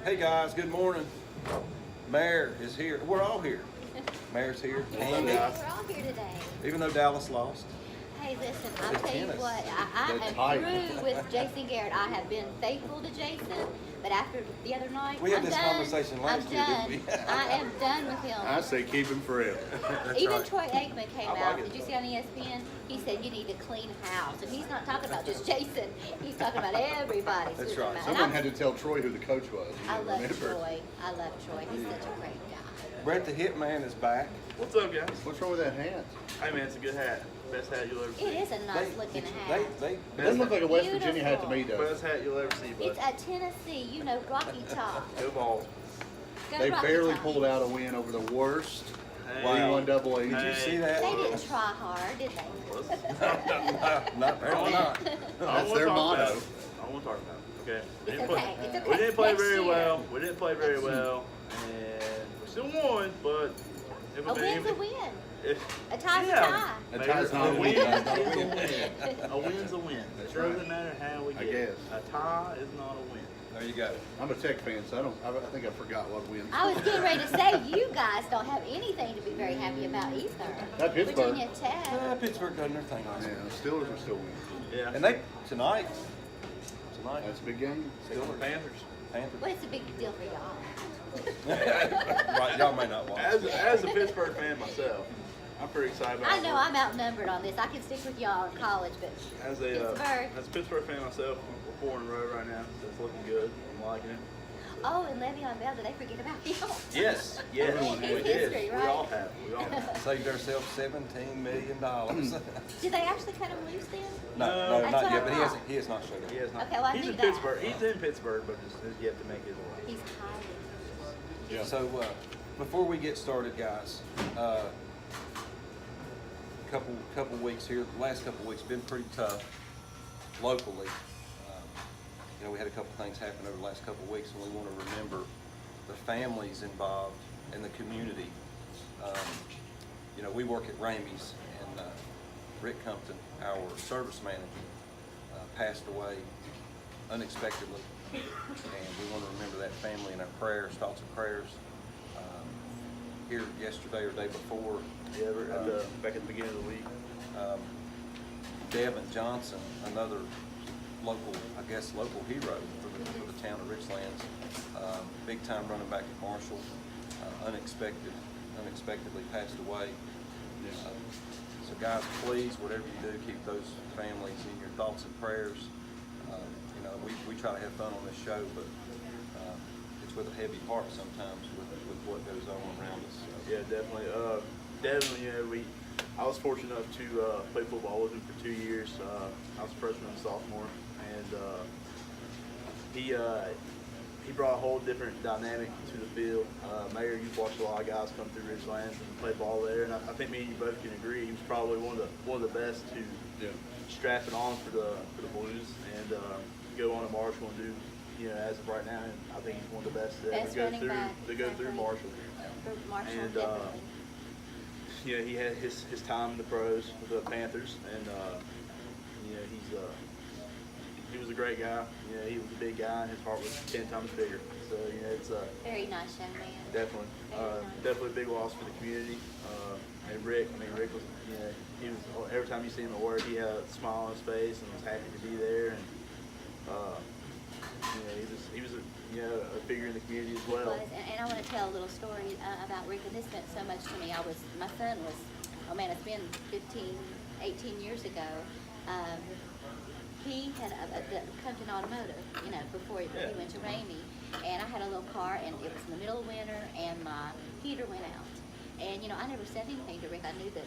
Hey guys, good morning. Mayor is here. We're all here. Mayor's here. Andy, We're all here today. even though Dallas lost. Hey, listen, I'll It's tell you tennis. what, I They're am tight. through with Jason Garrett. I have been faithful to Jason, but after the other night, We had I'm this done. conversation last I'm year, done. didn't we? I am done with him. I say keep him forever. That's Even right. Troy Aikman came I like out. it. Did you see on ESPN? He said you need to clean house, and he's not talking about just Jason. He's talking about everybody. That's Susan right. Mount. Someone And had to tell Troy who the coach was. I love Remember? Troy. I love Troy. He's such a great guy. Brett the Hitman is back. What's up, guys? What's wrong with that hat? Hey, man, it's a good hat. Best hat you'll ever see. It is a nice looking hat. It doesn't look like a West Virginia hat to me, Beautiful. though. Best hat you'll ever see, bud. It's a Tennessee, you know, Rocky Top. Go Balls. Go They Rocky barely Top. pulled out a win over the worst Hey. Wow. D1 double A. Did you Hey. see that? They didn't try hard, did they? Not apparently not. That's their motto. I don't want to talk about it. Okay. We It's didn't okay. play- It's okay. We didn't play Next very year. well. We didn't play very well. And we still won, but if A win's a win. A tie's a tie. A tie's not a win. It's a win. A win's a win. That's It right. doesn't matter how we I get it. guess. A tie is not a win. There you go. I'm a Tech fan, so I think I forgot what wins. I was getting ready to say, you guys don't have anything to be very happy about either. That Pittsburgh. Virginia Tech. Pittsburgh done their thing last Yeah, week. the Steelers are still winning. Yeah. And they tonight. That's a big game. Steelers. Panthers. Panthers. Well, it's a big deal for y'all. Right, y'all may not watch. As a Pittsburgh fan myself, I'm pretty excited about I it. know I'm outnumbered on this. I can stick with y'all in college, but As a Pittsburgh. Pittsburgh fan myself, we're 4 in a row right now, so it's looking good. I'm liking it. Oh, and Le'Veon Bell, did they forget about him? Yes, yes, Everyone we has. did. History, We right? all have. We all have. Saved ourselves $17 million. Did they actually cut him loose then? No, That's not what yet, I but thought. he has not showed up. He has not. Okay, well, I he's knew in that. Pittsburgh. He's in Pittsburgh, but has yet to make his way. He's hiding. Yeah. So before we get started, guys, couple weeks here. The last couple weeks been pretty tough locally. We had a couple things happen over the last couple weeks, and we want to remember the families involved and the community. We work at Ramey's, and Rick Compton, our service manager, passed away unexpectedly, and we want to remember that family in our prayers, thoughts and prayers. Here yesterday or day before, Yeah, we're back at the beginning of the week. Devin Johnson, another local hero for the town of Richlands, big time running back at Marshall, unexpectedly passed away. So guys, please, whatever you do, keep those families in your thoughts and prayers. We try to have fun on this show, but it's with a heavy heart sometimes with what goes on around us. Yeah, definitely. Devin, I was fortunate enough to play football with him for 2 years. I was a freshman and sophomore, and he brought a whole different dynamic to the field. Mayor, you've watched a lot of guys come through Richlands and play ball there, and I think me and you both can agree he was probably one of the best to strap it on for the Blues and go on to Marshall and do. As of right now, and I think he's one of the best to ever Best go running through back, through Marshall. For Marshall, And, definitely. He had his time in the pros with the Panthers, and he was a great guy. He was a big guy, and his heart was 10 times bigger. So it's Very nice young man. definitely Very nice. definitely a big loss for the community. And Rick was he was every time you see him at work, he had a smile on his face and was happy to be there. And he was a figure in the community as well. And I want to tell a little story about Rick, and this meant so much to me. My son was, it's been 15, 18 years ago. He had Compton Automotive, before he went to Ramey. And I had a little car, and it was in the middle of winter, and my heater went out. And, I never said anything to Rick. I knew that,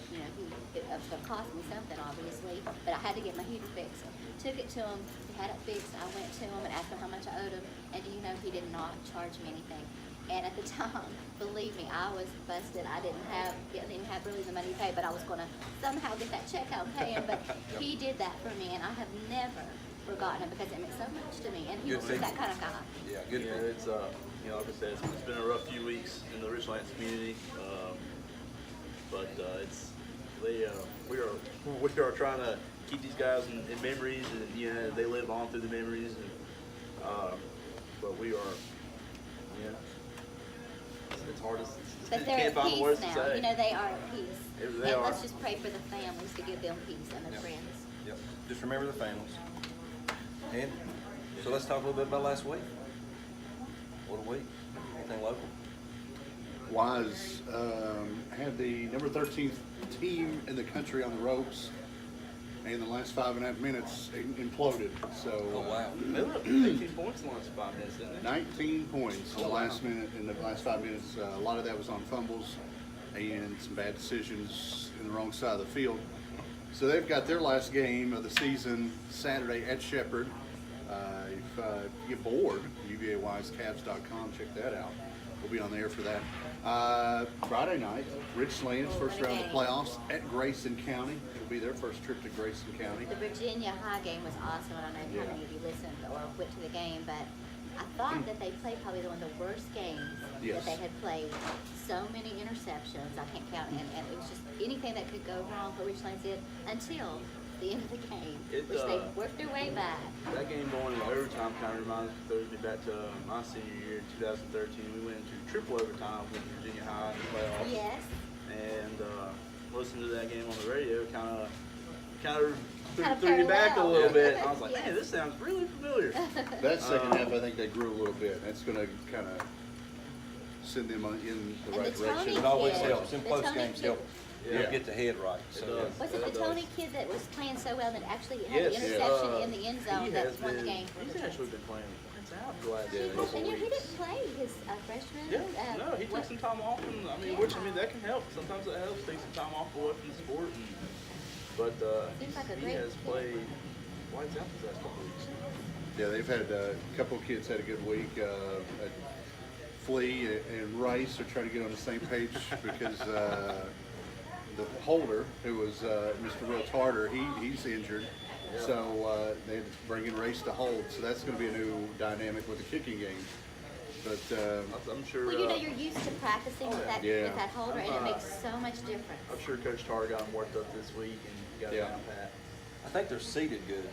it was going to cost me something, obviously, but I had to get my heater fixed. Took it to him. He had it fixed. I went to him and asked him how much I owed him, and he did not charge me anything. And at the time, believe me, I was busted. I didn't have really the money to pay, but I was going to somehow get that check out and pay him. But he did that for me, and I have never forgotten him because it meant so much to me, and he was that kind of guy. Yeah, good. It's like I said, it's been a rough few weeks in the Richlands community, but we are trying to keep these guys in memories, and they live on through the memories, and but we are hard to But they're can't at find the peace words to now. say. You know, they are at peace. They and are. let's just pray for the families to give them peace and their Yep. friends. Yep. Just remember the families. And so let's talk a little bit about last week. What a week. Anything local? Wise had the number 13th team in the country on the ropes, and in the last 5.5 minutes imploded. So Oh, wow. They were up 18 points in the last 5 minutes, didn't they? 19 points in the Oh, wow. last minute. In the last 5 minutes, a lot of that was on fumbles and some bad decisions in the wrong side of the field. So they've got their last game of the season Saturday at Shepherd. If you get bored, UVAWiseCavs.com, check that out. We'll be on the air for that. Friday night, Richlands, first round of the playoffs at Grayson County. It'll be their first trip to Grayson County. The Virginia High game was awesome. I don't know how many of you listened or went to the game, but I thought that they played probably one of the worst games Yes. that they had played. So many interceptions, I can't count, and it was just anything that could go wrong for Richlands did until the end of the game, It, which they worked their way back. That game going in overtime kind of throws me back to my senior year in 2013. We went into triple overtime with Virginia High in the playoffs. Yes. And listening to that game on the radio kind of Kinda threw me back a parallel. little bit. I was like, Yes. man, this sounds really familiar. That second half, I think they grew a little bit. That's going to kind of send them in the And right the direction. Tony It always kid. helps. Them The close Tony games kid. help. Yeah. Get the head right. It So, does. Was it It the does. Tony kid that was playing so well that actually had Yes. the Yeah. interception in the end zone He that has won the been- game for He's the actually Jets? been playing lights out the last Yeah, He couple and he weeks. didn't play his freshman. Yeah, no, he took what- some time off, and I mean, Yeah. which I mean that can help. Sometimes it helps take some time off away from the sport. But Seems like a he great has fit. played lights out these last couple weeks. Yeah, they've had a couple of kids had a good week. Flea and Rice are trying to get on the same page because the holder, who was Mr. Will Tarter, he's injured. Yeah. So they bring in Rice to hold. So that's going to be a new dynamic with the kicking game. But I'm sure. Well, you know, you're used to practicing with that Yeah. with that holder, and it makes so much difference. I'm sure Coach Tar got him worked up this week and got Yeah. it down pat. I think they're seated good.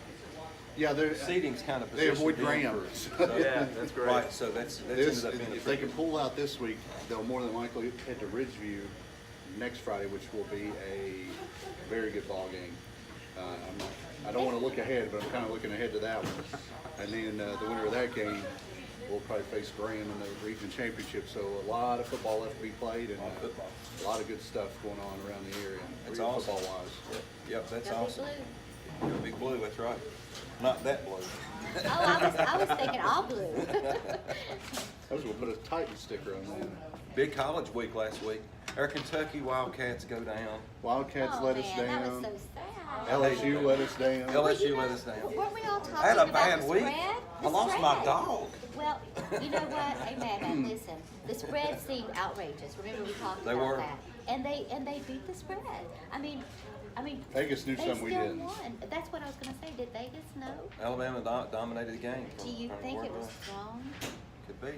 yeah, they're Seating's kind of they avoid positioned in Graham. for- Yeah, that's great. Right, so that's This, ended up being a if they tricky- can pull out this week, they'll more than likely head to Ridgeview next Friday, which will be a very good ball game. I don't want to look ahead, but I'm kind of looking ahead to that one. And then the winner of that game will probably face Graham in the region championship. So a lot of football left to be played, and A lot of football. a lot of good stuff going on around the area. That's awesome. Football wise. Yep, that's Go Big awesome. Blue. Go Big Blue, that's right. Not that blue. Oh, I was thinking all blue. I was going to put a Titan sticker on that. Big college week last week. Our Kentucky Wildcats go down. Wildcats Oh, let us man, down. that was so sad. LSU let us down. LSU let us down. Weren't we all talking I had a about bad the week. spread? I The lost my spread. dog. Well, you know what? Hey, Madman, listen. The spread seemed outrageous. Remember we talked They about were. that, and they beat the spread. I mean, Vegas knew they something we still didn't. won. That's what I was going to say. Did Vegas know? Alabama dominated the game. Do you from think word it was one. strong? Could be.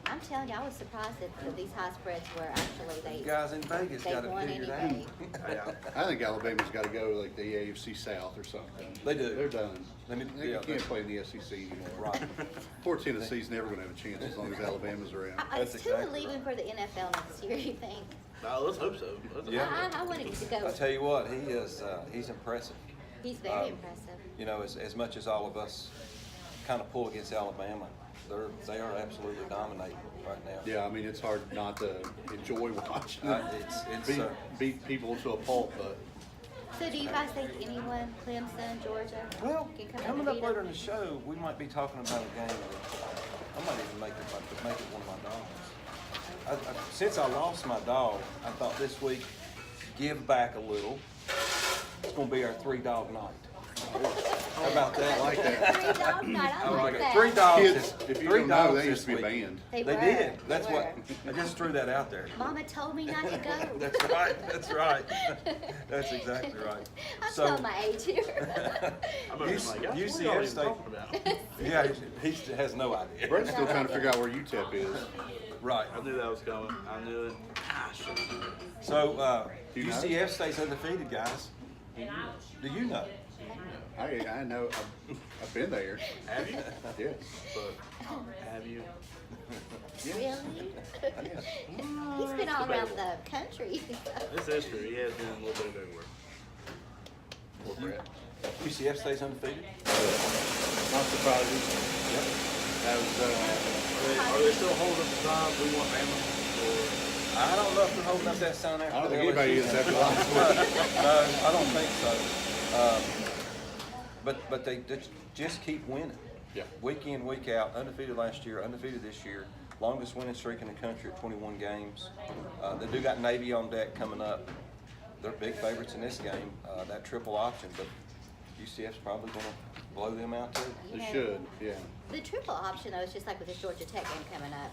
I'm telling you, I was surprised that these high spreads were actually You they guys in Vegas they got it won figured out. anyway. Yeah. I think Alabama's got to go like the AFC South or something. They do. They're done. Let me- They yeah, can't they- play in the SEC anymore. Right. Poor Tennessee's never going to have a chance as long as Alabama's around. It's That's too exactly leaving for the NFL next year. You think? No, let's hope so. Let's Yeah. hope so. I want him to go. I tell you what, he is. He's impressive. He's very um, impressive. You know, as much as all of us kind of pull against Alabama, they are absolutely dominating right now. Yeah, I mean, it's hard not to enjoy watching It's them beat people to a pulp, but So do you guys think anyone, Clemson, Georgia, well, can come coming in up and beat later in them? the show, we might be talking about a game. I might even make it one of my dogs. Since I lost my dog, I thought this week, give back a little. It's going to be our 3-dog night. How about that? I like that. 3 dog night. I I like like it. that. 3 dogs. Kids, if you Three don't know, dogs they used to be this a week. band. They They were. did. They That's were. what I just threw that out there. Mama told me not to go. That's right. That's right. That's exactly right. I'm So- showing my age here. I'm over here like, guys, what are y'all UCF even State. talking about? Yeah, he has no idea. Brett's still trying to figure out where UTEP is. Right. I knew that was coming. I knew it. Gosh. So Do you know? UCF stays undefeated, guys. Do you know? I know. I've been there. Have you? Yes. But have you? Yes. Really? He's been all around the country. It's history. He has been a little bit of everywhere. Poor Brett. UCF stays undefeated. Not surprising. Yep. That was, Are they still holding up the sign, "We want Bama"? I don't know if they're holding up that sign after I don't the think anybody LSU is game. after last week. No, I don't think so. But they just keep winning. Yeah. Week in, week out, undefeated last year, undefeated this year, longest winning streak in the country at 21 games. They do got Navy on deck coming up. They're big favorites in this game, that triple option, but UCF's probably going to blow them out too. You They know, should, yeah. The triple option, though, is just like with this Georgia Tech game coming up.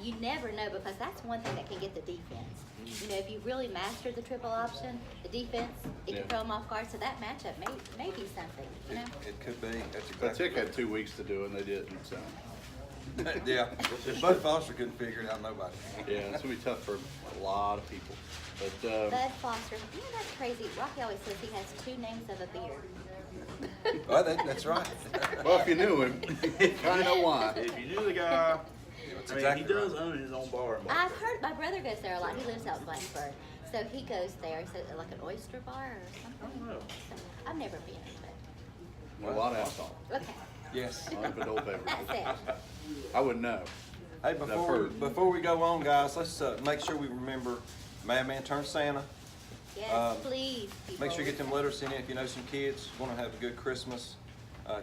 You never know, because that's one thing that can get the defense. You know, if you really master the triple option, the defense, it Yeah. can throw them off guard. So that matchup may be something, you know? It could be. That's But exactly. Tick had 2 weeks to do it, and they didn't, so. Yeah. Bud Foster couldn't figure it out. Nobody. Yeah, it's going to be tough for a lot of people. But, Bud Foster, you know, that's crazy. Rocky always says he has 2 names of a beard. Well, that's right. well, if you knew him, you kind of know why. If you knew the guy, That's I mean, exactly he does right. own his own bar. in I've Blacksburg. heard my brother goes there a lot. He lives out in Blacksburg. So he goes there. He said like an oyster bar or I something. don't know. I've never been, but A lot of alcohol. okay. Yes. A lot of adult beverages. That's it. I wouldn't know. Hey, heard. before we go on, guys, let's make sure we remember Madman turned Santa. Yes, please. People. Make sure you get them letters sent in. If you know some kids want to have a good Christmas,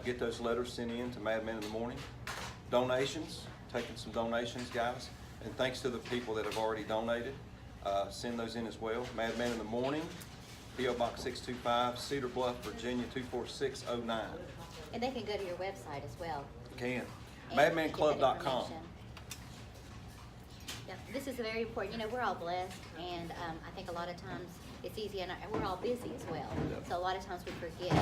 get those letters sent in to Madman in the Morning. Donations, taking some donations, guys. And thanks to the people that have already donated, send those in as well. Madman in the Morning, P.O. Box 625, Cedar Bluff, Virginia 24609. And they can go to your website as well. You can. and get that Madmanclub.com. information. Yeah, this is very important. You know, we're all blessed, and I think a lot of times it's easy, and we're all busy as well. So a lot of times we forget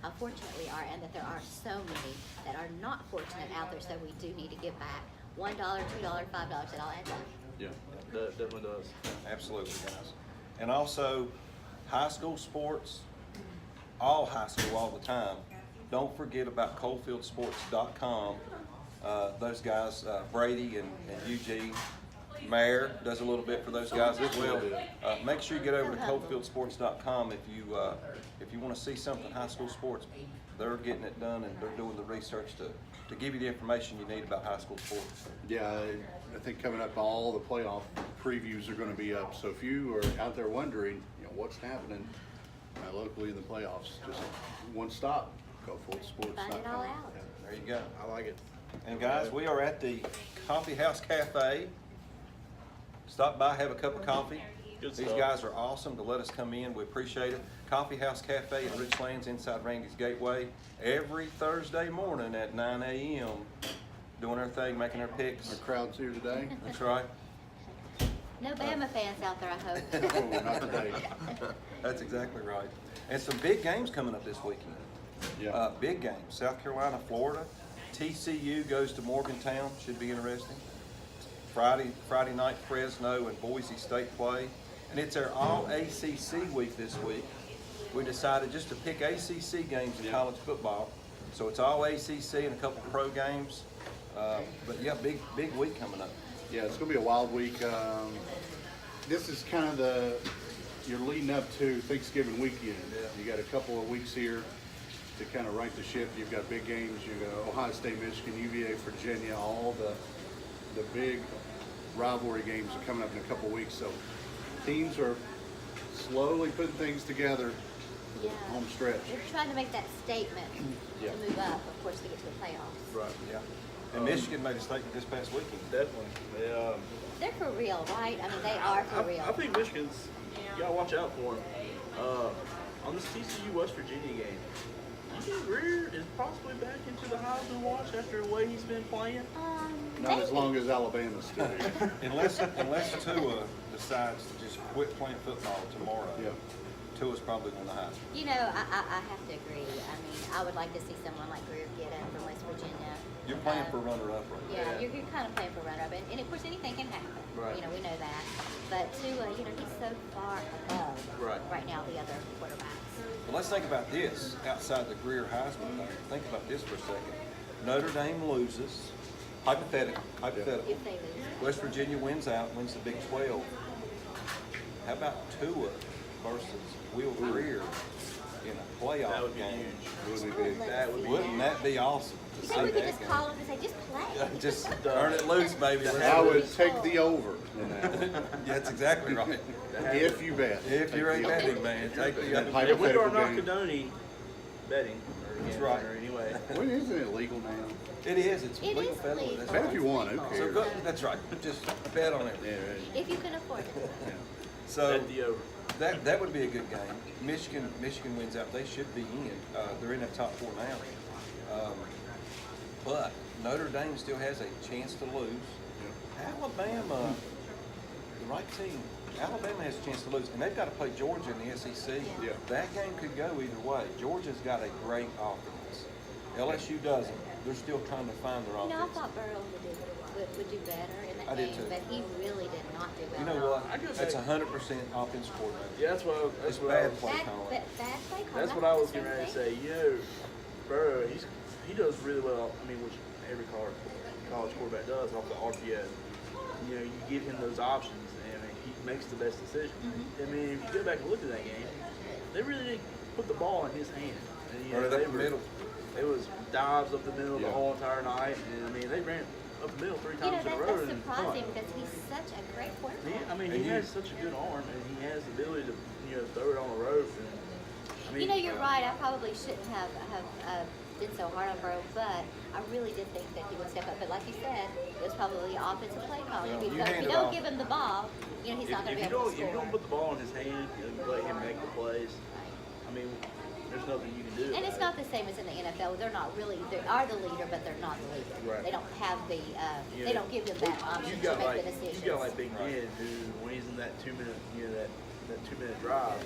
how fortunate we are, and that there are so many that are not fortunate out there. So we do need to give back. $1, $2, $5, it all adds up. Yeah. That definitely does. Absolutely, guys. And also, high school sports, all high school, all the time. Don't forget about ColdfieldSports.com. Those guys, Brady and Eugene, Mayor does a little bit for those guys as well. Make sure you get over to ColdfieldSports.com if you want to see something high school sports. They're getting it done, and they're doing the research to give you the information you need about high school sports. Yeah, I think coming up, all the playoff previews are going to be up. So if you are out there wondering, what's happening locally in the playoffs, just one stop, ColdfieldSports.com. Find it all out. There you go. I like it. And guys, we are at the Coffee House Cafe. Stop by, have a cup of coffee. Good These stuff. guys are awesome to let us come in. We appreciate it. Coffee House Cafe in Richlands inside Randy's Gateway every Thursday morning at 9 a.m. doing our thing, making our picks. Our crowd's here today. That's right. No Bama fans out there, I hope. Oh, not today. That's exactly right. And some big games coming up this weekend. Yeah. Big games. South Carolina, Florida. TCU goes to Morgantown. Should be interesting. Friday night, Fresno and Boise State play. And it's our all ACC week this week. We decided just to pick ACC games in college football. So it's all ACC and a couple pro games. But yeah, big week coming up. Yeah, it's going to be a wild week. This is kind of you're leading up to Thanksgiving weekend. You got a couple of weeks here to kind of right the ship. You've got big games. You've got Ohio State, Michigan, UVA, Virginia, all the big rivalry games are coming up in a couple of weeks. So teams are slowly putting things together for the home stretch. They're trying to make that statement Yeah. to move up, of course, to get to the playoffs. Right. Yeah. And Michigan made a statement this past weekend. Definitely. They, They're for real, right? I mean, they are for real. I think Michigan's, you gotta watch out for him. On this TCU West Virginia game, Eugene Greer is possibly back into the Heisman watch after the way he's been playing. Not as Maybe. long as Alabama's still here. Unless Tua decides to just quit playing football tomorrow, Yeah. Tua's probably going to hide. You know, I have to agree. I mean, I would like to see someone like Greer get in from West Virginia. You're playing for runner-up right now. Yeah, you're kind of playing for runner-up, and of course anything can happen. Right. You know, we know that. But Tua, he's so far above Right. now the other quarterbacks. But let's think about this outside the Greer Heisman thing. Think about this for a second. Notre Dame loses. Hypothetical. if they lose. West Virginia wins the Big 12. How about Tua versus Will Greer in a playoff That would be game? huge. Would be big. That would be Wouldn't huge. that be awesome to You see think we could that just game? call them and say, just play? Just turn it loose, baby. I would take the over in that one. Yeah, that's exactly right. If you bet. If you're a Take the betting over. man, take the That over. If we are hypothetical not game. condoning betting or That's gambling right. or anyway. When isn't it legal now? It is. It's It legal is federally. legal. That's Bet right. if you want, who So So cares? go, that's right. Just bet on everything. Yeah, right. If you can afford it. Yeah. So Bet the over. that would be a good game. Michigan wins out. They should be in. They're in the top 4 now. But Notre Dame still has a chance to lose. Alabama, the right team. Alabama has a chance to lose, and they've got to play Georgia in the SEC. Yeah. That game could go either way. Georgia's got a great offense. LSU doesn't. They're still trying to find their You know, I offense. thought Burrow would do better in that I did game, too. but he really did not do well. You know at all. what? I could That's say- 100% offensive coordinator. Yeah, that's what It's I bad was, play Bad, calling. bad play call. that's what I was getting ready to say. You know, Burrow, he does really well. I mean, which every college quarterback does off the RPO. You know, you give him those options, and he makes the best decision. I mean, if you go back and look at that game, they really didn't put the ball in his hand. And, you know, Or they up the middle. It was dives up the middle the Yeah. whole entire night, and I mean, they ran up the middle 3 You times know, in a row. that's and surprising punt. because he's such a great quarterback. I mean, And he you- has such a good arm, and he has the ability to, throw it on the rope. And, I mean, You know, you're right. I probably shouldn't have been so hard on Burrow, but I really did think that he would step up. But like you said, it was probably offensive play calling. Well, If you you hand it don't off. give him the ball, you know, he's not going to be able to If you score. don't put the ball in his hand, you let him make the plays. I mean, there's nothing you can do. And it's about not the same as in the NFL. They're not really, they are the leader, but they're not the leader. Right. They don't have the, You they know, don't give them that it. option You to got make like the decisions. you got like Big Ben, who when he's in that 2-minute, that 2-minute drive,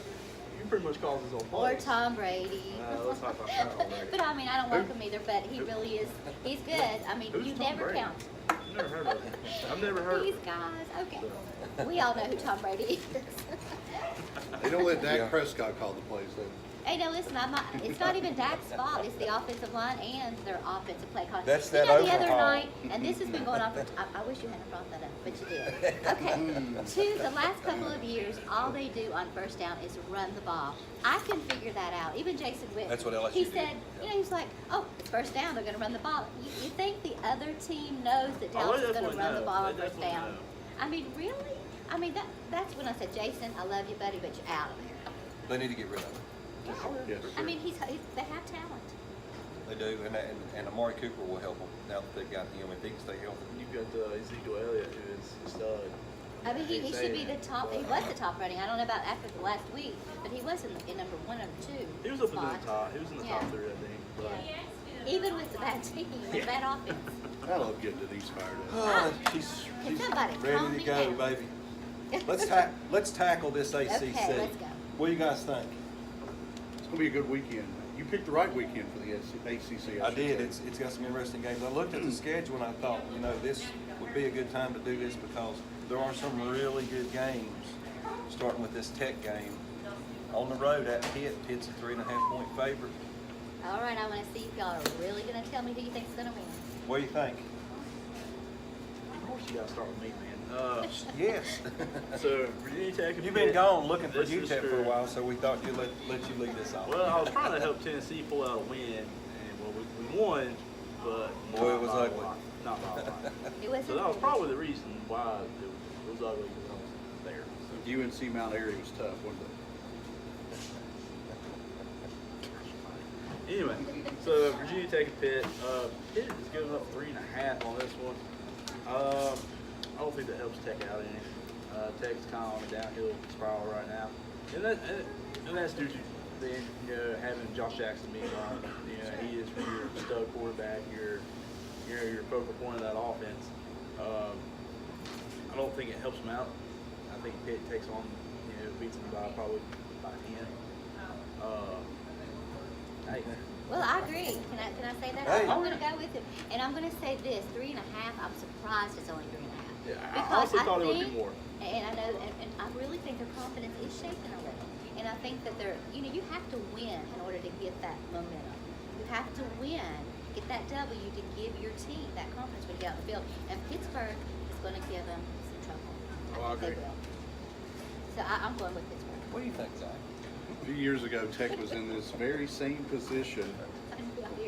he pretty much calls his own Or plays. Tom Brady. Let's not talk about Tom Brady. But I mean, I don't like him either, but he really is, he's good. I mean, Who's you Tom never Brady? count. I've never heard of him. I've never heard of These him. guys, okay. We all know who Tom Brady is. They don't let Dak Yeah. Prescott call the plays, though. Hey, no, listen, it's not even Dak's fault. It's the offensive line and their offensive play calling. That's you that know, the other overhaul. night, and this has been going on for, I wish you hadn't brought that up, but you did. Okay, the last couple of years, all they do on first down is run the ball. I can figure that out. Even Jason Witt. That's what LSU He did. said, you know, he's like, oh, it's first down, they're going to run the ball. You think the other team knows that Oh, Dallas they is going to definitely run the know. ball They on first definitely down? know. I mean, really? I mean, that's when I said, Jason, I love you, buddy, but you're out of there. They need to get rid of him. Yes. I mean, they have talent. They do, and Amari Cooper will help them now that they've got him if he can stay healthy. You've got Ezekiel Elliott, who is a stud. I mean, he He's should be saying the top. He was the top running. I don't know about after the last week, but he was in number 1 or 2. He was up in spot. the top. He was in the top Yeah. 3, I think. But Yeah. Even with the bad team, the bad offense. I love getting Denise fired up. Oh, she's Can somebody calm ready to me go, down? baby. Let's tackle this ACC. Okay, let's go. What do you guys think? It's going to be a good weekend. You picked the right weekend for the ACC. I should did. say. It's got some interesting games. I looked at the schedule and I thought, this would be a good time to do this because there are some really good games. Starting with this Tech game on the road at Pitt. Pitt's a 3.5-point favorite. All right, I want to see if y'all are really going to tell me who you think's going to win. What do you think? of course, you got to start with me, man. Yes. So Virginia Tech. and You've been Pitt, gone looking for this is UTEP for a true. while, so we thought you'd let you lead this off. Well, I was trying to help Tennessee pull out a win, and well, we won, but Boy, not it was by a ugly. lot. Not by a lot. It wasn't So that was pretty. probably the reason why it was ugly because I was there. So, UNC Mount Airy was tough, wasn't it? anyway, so Virginia Tech and Pitt. Pitt is giving up 3.5 on this one. I don't think that helps Tech out any. Tech's kind of on a downhill spiral right now, and that's due to having Josh Jackson being gone. He is your stud quarterback, your focal point of that offense. I don't think it helps them out. I think Pitt takes on, beats them by probably by 10. Hey, Well, I agree. Can I say that? Hey. I'm going to go with him, and I'm going to say this: 3.5. I'm surprised it's only 3.5. yeah, I honestly thought it would be more. And I know, and I really think their confidence is shaken a little. And I think that you have to win in order to get that momentum. You have to win get that W to give your team that confidence when you get out in the field. And Pittsburgh is going to give them some trouble. Oh, I think agree. they will. So I'm going with Pittsburgh. What do you think, Zach? A few years ago, Tech was in this very same position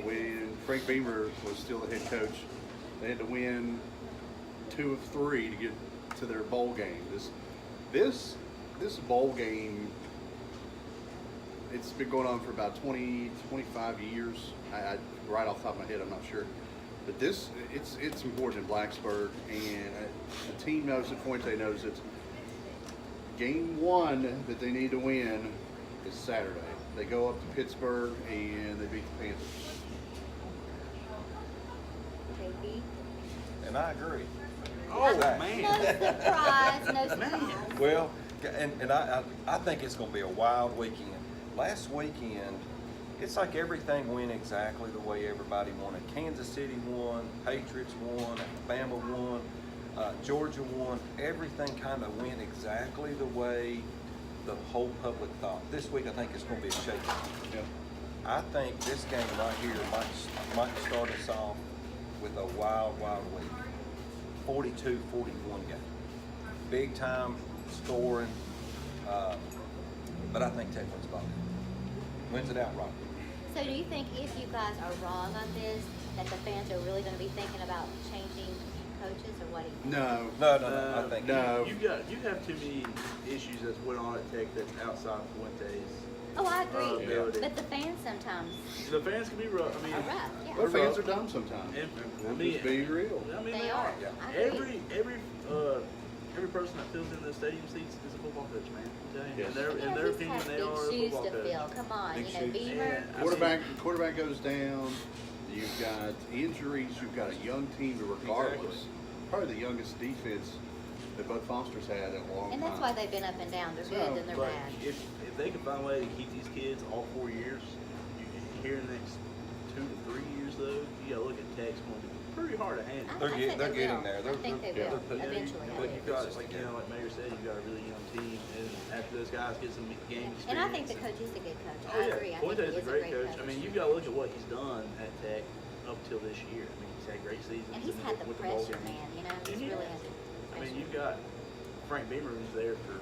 when Frank Beamer was still the head coach. They had to win 2 of 3 to get to their bowl game. This bowl game, it's been going on for about 20, 25 years. I right off the top of my head, I'm not sure. But it's important in Blacksburg, and the team knows it, Fuente knows it. Game 1 that they need to win is Saturday. They go up to Pittsburgh and they beat the Panthers. Maybe. And I agree. Oh, Zach. man. No surprise, no surprise. Well, and I think it's going to be a wild weekend. Last weekend, it's like everything went exactly the way everybody wanted. Kansas City won, Patriots won, Alabama won, Georgia won. Everything kind of went exactly the way the whole public thought. This week, I think it's going to be a shakeout. Yeah. I think this game right here might start us off with a wild, wild week. 42-41 game. Big time scoring. But I think Tech wins ball. Wins it outright. So do you think if you guys are wrong on this, that the fans are really going to be thinking about changing coaches, or what do you think? No. No. I think No. You have too many issues that's went on at Tech that's outside Fuente's. Oh, I agree. Ability. But the fans sometimes The fans can be rough. I mean, are rough. Yeah. Well, fans are dumb sometimes. And, We'll just be real. I mean, They are. Yeah. I agree. Every person that fills in the stadium seats is a football coach, man. I'm telling you. Yes. In their opinion, they are a Big shoes football to coach. fill. Come on, Big you know, shoes. Beamer. And Quarterback goes down. You've got injuries. You've got a young team, regardless. Probably the youngest defense that Bud Foster's had in a long And time. that's why they've been up and down. They're So, good and they're But bad. if they can find a way to keep these kids all 4 years, here in the next 2 to 3 years, though, you got to look at Tech's going to be pretty hard to handle. They're I think they're they getting will. there. I think they yeah. will They're putting- eventually. But you've got, It's like just like Mayor said, you've got a really young team, and after those guys get some game experience. And I think the coach is a good coach. Oh, I yeah. agree. I think Fuente's he a is great coach. I mean, you've got to look at what he's done at Tech up till this year. I mean, he's had great seasons. And he's had the with bowl pressure, games. man. You know, And he's he really has. had the I mean, pressure. you've got Frank Beamer who's there for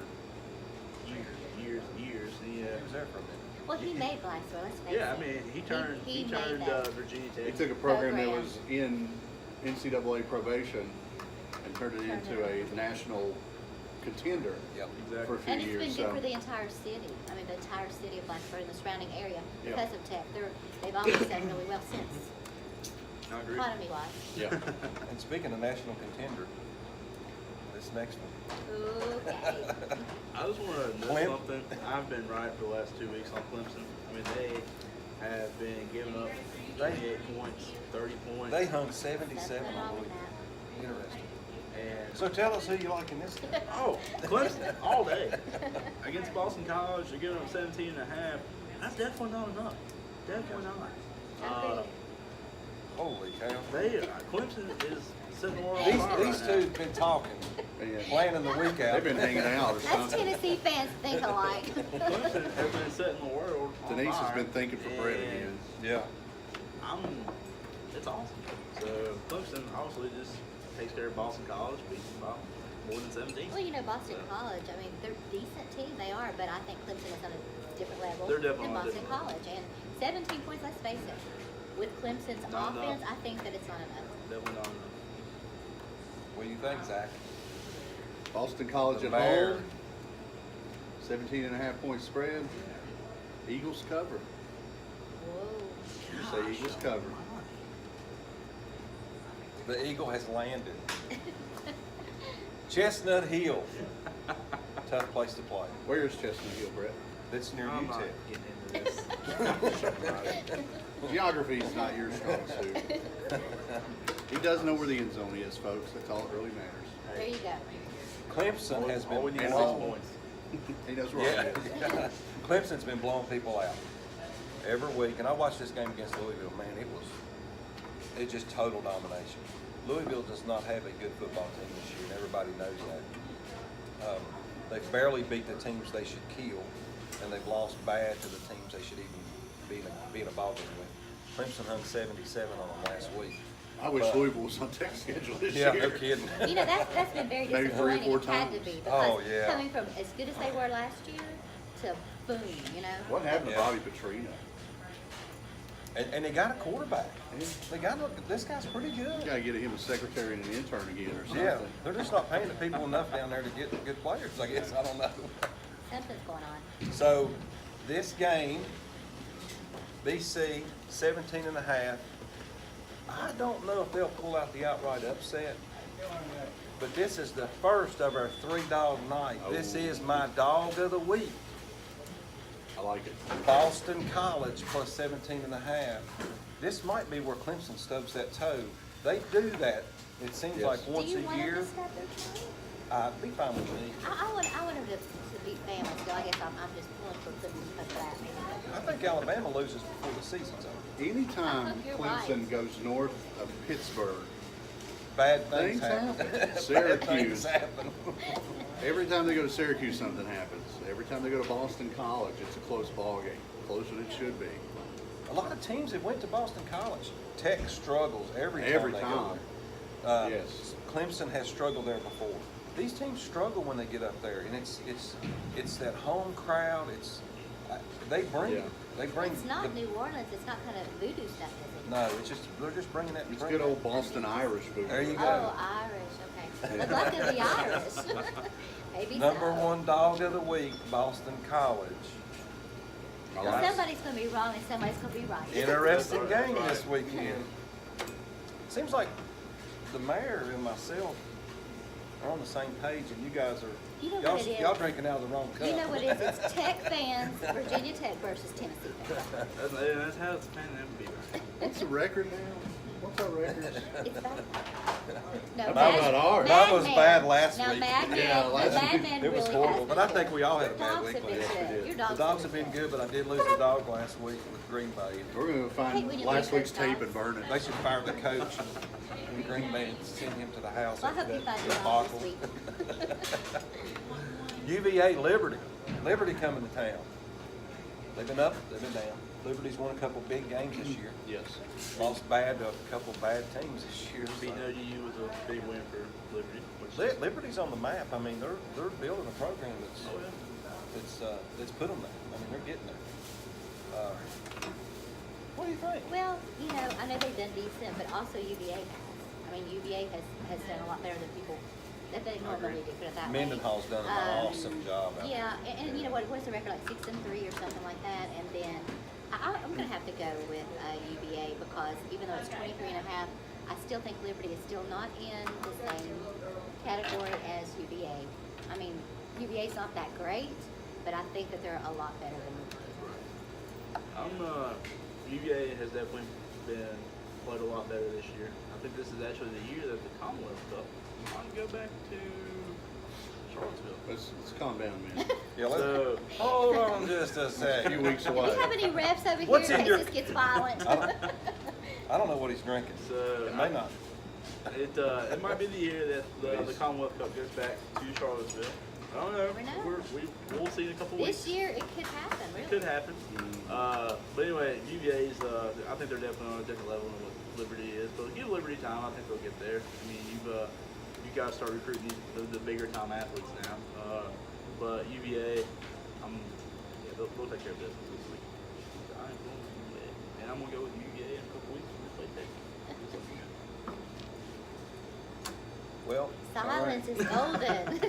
years. He was there for a minute. Well, he made Blacksburg. Let's face Yeah, I it. mean, he turned he made that. Virginia Tech. He took a program that Program. was in NCAA probation and turned it into a national contender Yep. for a Exactly. few And it's years. been So good for the entire city. I mean, the entire city of Blacksburg and the surrounding area Yeah. because of Tech. They've always done really well since, I agree. economy-wise. yeah. And speaking of national contender, this next one. Okay. I just want to know Clem- something. I've been right for the last 2 weeks on Clemson. I mean, they have been giving up 28 points, 30 points. They hung 77 Nothing on wrong with Louisville. that. Interesting. and So tell us who you like in this game. oh, Clemson all day against Boston College. They're giving up 17 and a half. That's definitely not enough. Definitely not. Holy cow. Clemson is setting the world on fire These right two now. have been talking, And planning the week out. they've been hanging out or Us something. Tennessee fans think alike. Clemson has been setting the world on Denise has fire, been thinking for bread and again. Yeah. It's awesome. So Clemson obviously just takes care of Boston College, beats them by more than 17. Well, you know, Boston College, I mean, they're a decent team. They are, but I think Clemson is on a different level They're definitely than on a Boston different College. And 17 points, let's face it, with Clemson's Not offense, enough. I think that it's not enough. Definitely not enough. What do you think, Zach? Boston College The at Bear. home. 17.5 point spread. Eagles cover. Whoa. You say Eagles cover. The Eagle has landed. Chestnut Hill. Tough place to play. Where's Chestnut Hill, Brett? That's near I'm not UTEP. getting into this. Geography is not your strong suit. He does know where the end zone is, folks. That's all that really matters. There you go. Clemson has All we been need is 6 blown. points. He knows where Yeah, it is. yeah. Clemson's been blowing people out every week, and I watched this game against Louisville. Man, it just total domination. Louisville does not have a good football team this year, and everybody knows that. They barely beat the teams they should kill, and they've lost bad to the teams they should even be in a ball game with. Clemson hung 77 on them last week. I wish But- Louisville was on tech schedule this Yeah, year. no kidding. You know, that's been very Maybe 3 or disappointing. 4 It had to times. be Oh, because yeah. coming from as good as they were last year to boom, you know. What happened Yeah. to Bobby Petrino? And they got a quarterback. Yeah. They got this guy's pretty You good. gotta get him a secretary and an intern again or something. Yeah, they're just not paying the people enough down there to get good players, I guess. I don't know. Something's going on. So this game, BC 17 and a half. I don't know if they'll pull out the outright upset, but this is the first of our 3-dog night. This Oh. is my dog of the week. I like it. Boston College plus 17 and a half. This might be where Clemson stubs that toe. They do that, it seems Yes. like Do once you a want year. them to step their toe? I'd be fine with me. I want them to beat Bama still. I guess I'm just pulling for Clemson because of that. I think Alabama loses before the season's over. Anytime You're Clemson right. goes north of Pittsburgh, Bad things Things happen. happen. Bad Syracuse. things happen. every time they go to Syracuse, something happens. Every time they go to Boston College, it's a close ball game. Closer than it should be. A lot of teams that went to Boston College, Tech struggles every time Every they time. go there. Yes. Clemson has struggled there before. These teams struggle when they get up there, and it's that home crowd. They bring Yeah. it. They bring. It's not the- New Orleans. It's not kind of voodoo stuff, is it? No, they're just bringing that. It's bringing good old that- Boston Irish food. There you go. Oh, Irish. Okay. I'd love to be Irish. Maybe Number so. one dog of the week, Boston College. I Well, like it. somebody's going to be wrong and somebody's going to be right. Interesting game this weekend. Seems like the mayor and myself are on the same page, and you guys are. You know y'all, what it is? y'all drinking out of the wrong cup. You know what it is? It's Tech fans, Virginia Tech versus Tennessee fans. That's how it's paying them to be. What's the record now? What's our record? It's bad. No, How about ours? Mine was bad last now, week. Madman, Yeah, last Madman It was really horrible, has but I been think good. we all had a Your bad dogs week have been last good. week. Your The dogs have been good, but I did lose a dog last week with Green Bay. We're gonna Hey, find when you last leave week's those tape dogs. and burn it. They should fire the coach in Green Bay and send him to the house. Well, I hope after you find that your dog this debacle. week. UVA Liberty. Liberty coming to town. They've been up, they've been down. Liberty's won a couple big games this year. Yes. Lost bad to a couple bad teams this year. Beating ODU was a big win for Liberty. Liberty's on the map. I mean, they're building a program that's Oh, yeah. that's put them there. I mean, they're getting there. What do you think? Well, you know, I know they've done decent, but also UVA has. I mean, UVA has done a lot better than people that they normally do. Put it that way. Mendenhall's done an awesome job out Yeah, and you know what? What's the record? Like 6-3 or something like that. And then I'm going to have to go with UVA because even though it's 23 and a half, I still think Liberty is still not in the same category as UVA. I mean, UVA's not that great, but I think that they're a lot better than Liberty. UVA has definitely been played a lot better this year. I think this is actually the year that the Commonwealth Cup might go back to Charlottesville. Let's calm down, man. Yeah, So- hold on just a A few second. weeks Do away. you have any refs over What's here in in your- case this gets violent? I don't know what he's drinking. So It may not. It might be the year that the Commonwealth Cup goes back to Charlottesville. I don't know. Never know. We'll see in a couple weeks. This year, it could happen, It really. could happen. But anyway, UVA's, I think they're definitely on a different level than what Liberty is. But give Liberty time, I think they'll get there. I mean, you got to start recruiting the bigger time athletes now. But UVA, they'll take care of business this week. I'm going with UVA. And I'm going to go with UVA in a couple weeks when we play Texas. Well, Silence all is golden.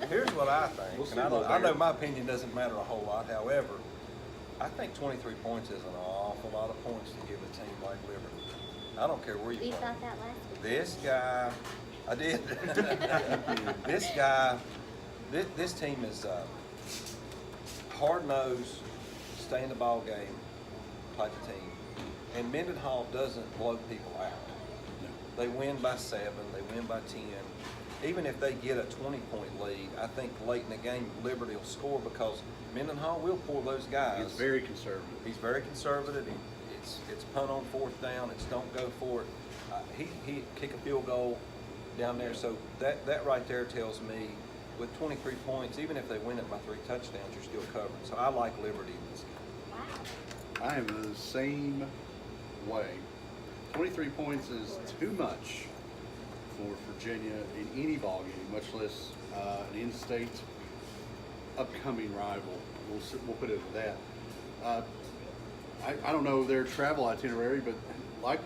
here's what I think. We'll see And I, about I know that. my opinion doesn't matter a whole lot. However, I think 23 points is an awful lot of points to give a team like Liberty. I don't care where you We play. thought that last week. This guy, I did. This guy, this team is hard-nosed, stay in the ball game type of team. And Mendenhall doesn't blow people out. They win by 7, they win by 10. Even if they get a 20-point lead, I think late in the game Liberty will score because Mendenhall will pull those guys. He's very conservative. He's very conservative. It's punt on 4th down. It's don't go for it. He kick a field goal down there. So that right there tells me with 23 points, even if they win it by 3 touchdowns, you're still covered. So I like Liberty in this game. Wow. I am the same way. 23 points is too much for Virginia in any ball game, much less an in-state upcoming rival. We'll put it at that. I don't know their travel itinerary, but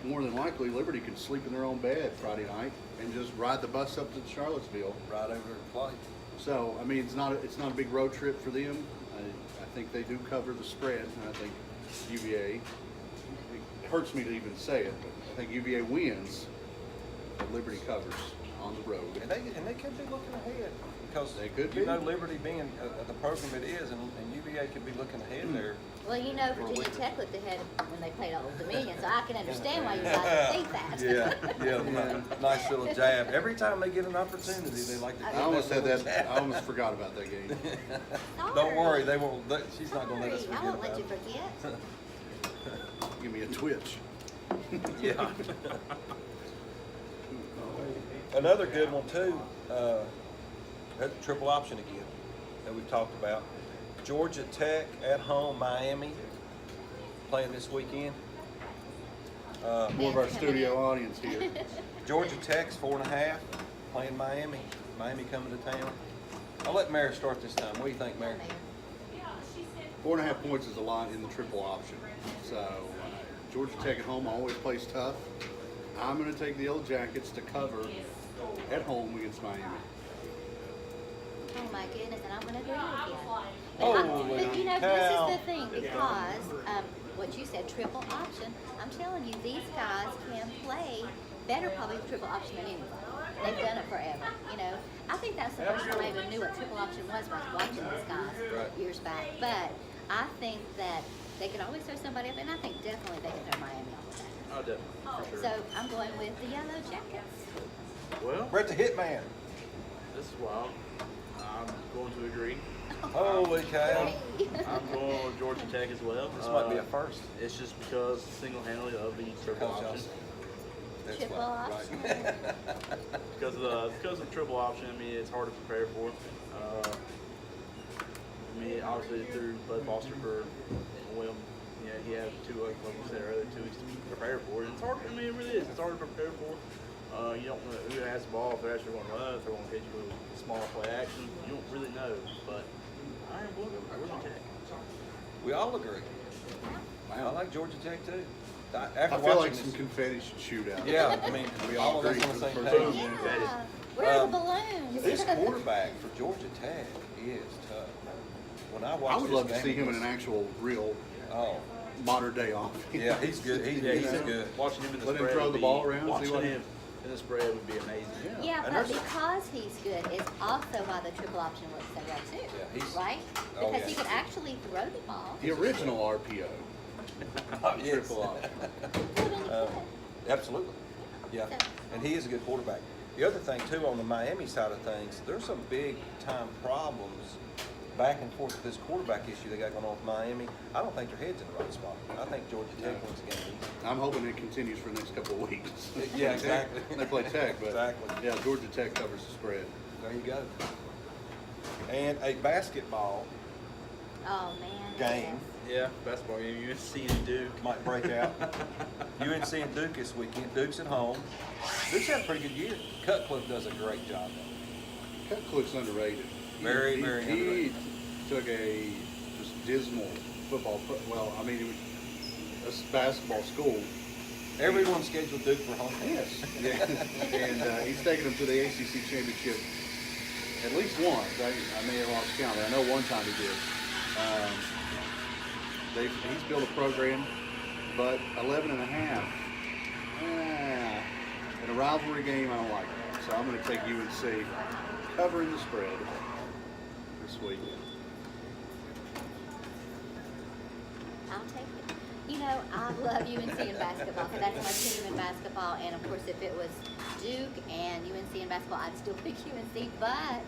more than likely, Liberty can sleep in their own bed Friday night and just ride the bus up to Charlottesville. Right over the plate. So, I mean, it's not a big road trip for them. I think they do cover the spread, and I think UVA, it hurts me to even say it, but I think UVA wins, but Liberty covers on the road. And they could be looking ahead because They could you be. know Liberty being the program it is, and UVA could be looking ahead there. Well, you know, Virginia Tech looked ahead when they played Old Dominion, so I can understand why you guys think that. Yeah, nice little jab. Every time they get an opportunity, they like to. I I almost had little that. jab. I almost forgot about that game. Don't worry, they won't. She's not going to let us Sorry, forget I won't about let you it. forget. Give me a twitch. Yeah. Another good one too. That's a triple option again that we've talked about. Georgia Tech at home, Miami, playing this weekend. More of our studio audience here. Georgia Tech's 4.5, playing Miami. Miami coming to town. I'll let Mary start this time. What do you think, Mary? 4.5 points is a lot in the triple option. So Georgia Tech at home always plays tough. I'm going to take the Yellow Jackets to cover at home against Miami. Oh my goodness, and I'm going to agree with you. Holy But you know, cow. this is the thing, because what you said, triple option, I'm telling you, these guys can play better probably triple option than anybody. They've done it forever, you know. I think that's the first time I even knew what triple option was when I was watching these guys Right. years back. But I think that they can always throw somebody up, and I think definitely they can throw Miami off the back. Oh, definitely, for sure. So I'm going with the Yellow Jackets. Well, Brett the Hitman. this is wild. I'm going to agree. Holy cow. I'm going with Georgia Tech as well. This might be a first. It's just because single-handedly of the triple Because y'all option. said- That's Triple why, option. right. Because of the triple option, I mean, it's hard to prepare for. I mean, obviously through Bud Foster for William, yeah, he had like you said earlier, 2 weeks to prepare for it. And it's hard. I mean, it really is. It's hard to prepare for. You don't know who has the ball, if they're actually going to run, if they're going to hit you with a small play action. You don't really know. But I am going with Georgia Tech. We all agree. I like Georgia Tech too. After I feel watching like this, some confetti should shoot out. yeah, I mean, we all of us agree on the for same the page. first Yeah. Where are the balloons? This quarterback for Georgia Tech is tough. When I watched I would this love to game see him in against- an actual, real, Oh, modern day offense. yeah, he's good. He's good. Watching him in the Let him spread throw would the be- ball around, see Watching what- him in the spread would be amazing. Yeah, And but there's- because he's good is also why the triple option works so well too. Yeah, he's- right? oh, Because yeah. he can actually throw the ball. The original RPO. Oh, yes. Triple option. Put him in the play. Absolutely. Yeah, and he is a good quarterback. The other thing too, on the Miami side of things, there's some big time problems back and forth with this quarterback issue they got going on with Miami. I don't think their head's in the right spot. I think Georgia Tech wins the game easy. I'm hoping it continues for the next couple of weeks. Yeah, exactly. They play Tech, but Exactly. yeah, Georgia Tech covers the spread. There you go. And a basketball Oh man. game Yeah, basketball game. USC and Duke. might break out. UNC and Duke this weekend. Duke's at home. Duke's had a pretty good year. Cutcliffe does a great job. Cutcliffe's underrated. Very, very He underrated. took a just dismal football. Well, I mean, it was a basketball school. Everyone scheduled Duke for home. Yes. Yeah. And he's taken them to the ACC championship at least once. I may have lost count, but I know one time he did. He's built a program, but 11 and a half. In a rivalry game, I don't like that. So I'm going to take UNC covering the spread this week. I'll take it. You know, I love UNC in basketball because that's my team in basketball. And of course, if it was Duke and UNC in basketball, I'd still pick UNC. But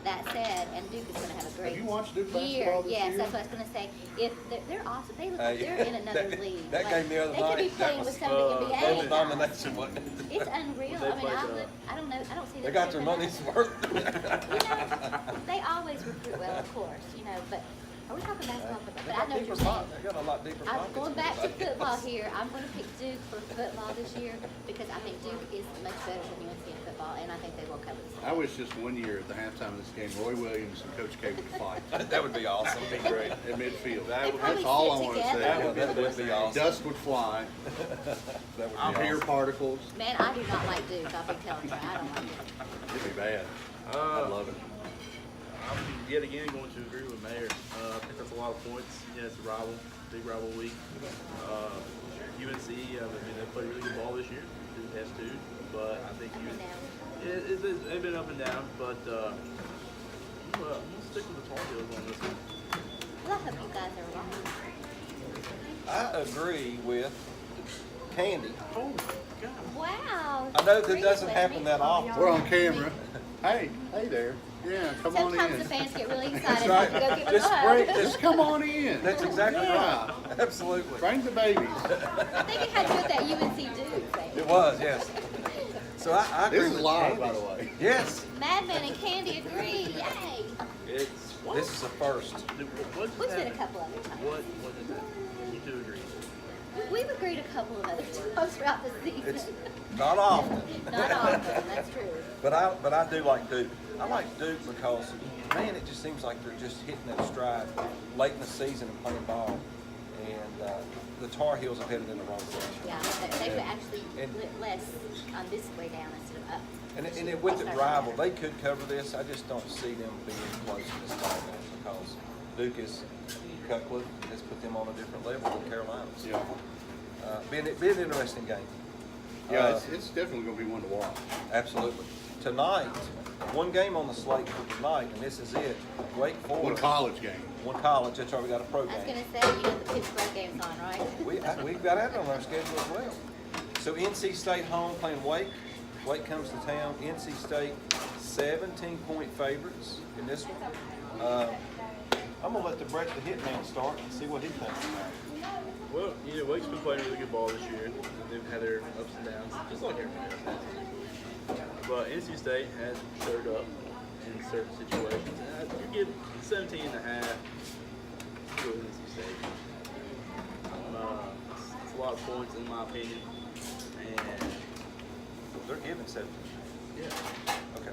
that said, and Duke is going to have a great Have you watched Duke year. basketball this Yes, year? that's what I was going to say. If they're awesome, they look like they're in another league. That Like, game the other they could be night, playing that with was some of the NBA total guys. domination, wasn't it? It's unreal. They I mean, played, I don't know. I don't see They them got their tripping money's out. worth. You know, they always recruit well, of course, you know, but Are we talking basketball? They But I got know what deeper you're saying. pockets. They got a lot deeper I'm pockets. going than back to everybody football else. here. I'm going to pick Duke for football this year because I think Duke is much better than UNC in football, and I think they will cover the spread. I wish just one year at the halftime of this game, Roy Williams and Coach K would fight. That would be awesome. That'd be great at midfield. They probably That's all I sit want to together. Yeah, say. that would be awesome. Dust would fly. That would be Hair awesome. particles. Man, I do not like Duke. I'll be telling you, I don't like it. It'd be bad. I'd love it. I'm yet again going to agree with Mayor. I think that's a lot of points. Yeah, it's a big rival week. UNC, I mean, they played really good ball this year. Duke has too, but I think Up and down. it's been up and down. But I'm gonna stick with the Tar Heels on this one. Well, I hope you guys are right. I agree with Candy. Oh God! Wow. I know that agree doesn't with happen me. that often. We're on camera. Hey there. Yeah, come on Sometimes in. the fans get really That's excited right. to go give them Just a hug. bring- Just come on in. That's exactly Yeah. right. Absolutely. Bring the babies. I think it had to do with that UNC Duke thing. It was, yes. So I agree This is with live, Candy. by the way. Yes. Madman and Candy agree. Yay. It's This is a first. What's We've said a happening? couple other times. What is that? You two agree? We've agreed a couple of other times throughout the season. It's not often. Not often, that's true. But I do like Duke. I like Duke because, man, it just seems like they're just hitting their stride late in the season and playing ball. And the Tar Heels are headed in the wrong direction. Yeah, they would actually And- less on this way down instead of up. And with the rival, they could cover this. I just don't see them being close in this ball game because Duke is, Cutcliffe has put them on a different level than Carolina's. Yeah. Be an interesting game. Yeah, it's definitely going to be one to watch. Absolutely. Tonight, one game on the slate for tonight, and this is it. Wake Forest. One college game. One college. That's right. We got a pro I was game. gonna say, you know, the Pittsburgh game's on, right? We've got that on our schedule as well. So NC State home playing Wake. Wake comes to town. NC State 17-point favorites in this one. I'm gonna let the Brett the Hitman start and see what he thinks about it. Well, you know, Wake's been playing really good ball this year. They've had their ups and downs, just like everybody else has. But NC State has showed up in certain situations. And you give 17 and a half to NC State. It's a lot of points in my opinion. And They're giving 17. yeah, Okay.